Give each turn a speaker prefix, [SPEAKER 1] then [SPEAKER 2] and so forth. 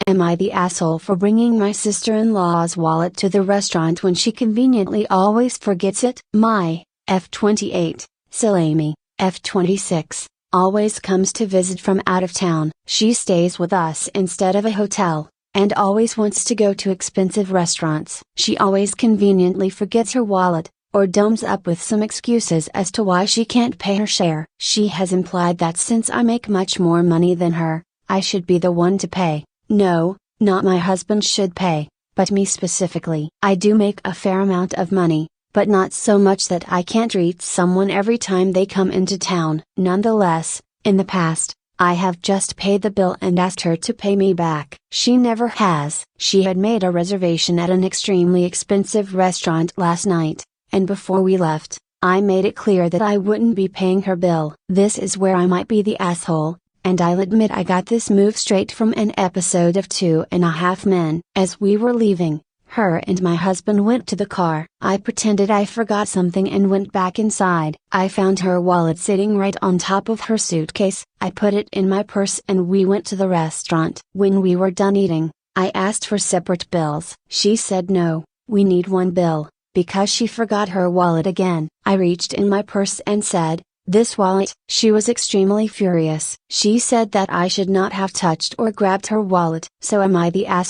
[SPEAKER 1] Am I the asshole for bringing my sister-in-law's wallet to the restaurant when she conveniently always forgets it? My F28, Salami, F26, always comes to visit from out of town. She stays with us instead of a hotel, and always wants to go to expensive restaurants. She always conveniently forgets her wallet, or domes up with some excuses as to why she can't pay her share. She has implied that since I make much more money than her, I should be the one to pay. No, not my husband should pay, but me specifically. I do make a fair amount of money, but not so much that I can't treat someone every time they come into town. Nonetheless, in the past, I have just paid the bill and asked her to pay me back. She never has. She had made a reservation at an extremely expensive restaurant last night, and before we left, I made it clear that I wouldn't be paying her bill. This is where I might be the asshole, and I'll admit I got this move straight from an episode of 2.5 Men. As we were leaving, her and my husband went to the car. I pretended I forgot something and went back inside. I found her wallet sitting right on top of her suitcase. I put it in my purse and we went to the restaurant. When we were done eating, I asked for separate bills. She said no, we need one bill, because she forgot her wallet again. I reached in my purse and said, "This wallet." She was extremely furious. She said that I should not have touched or grabbed her wallet. So am I the asshole?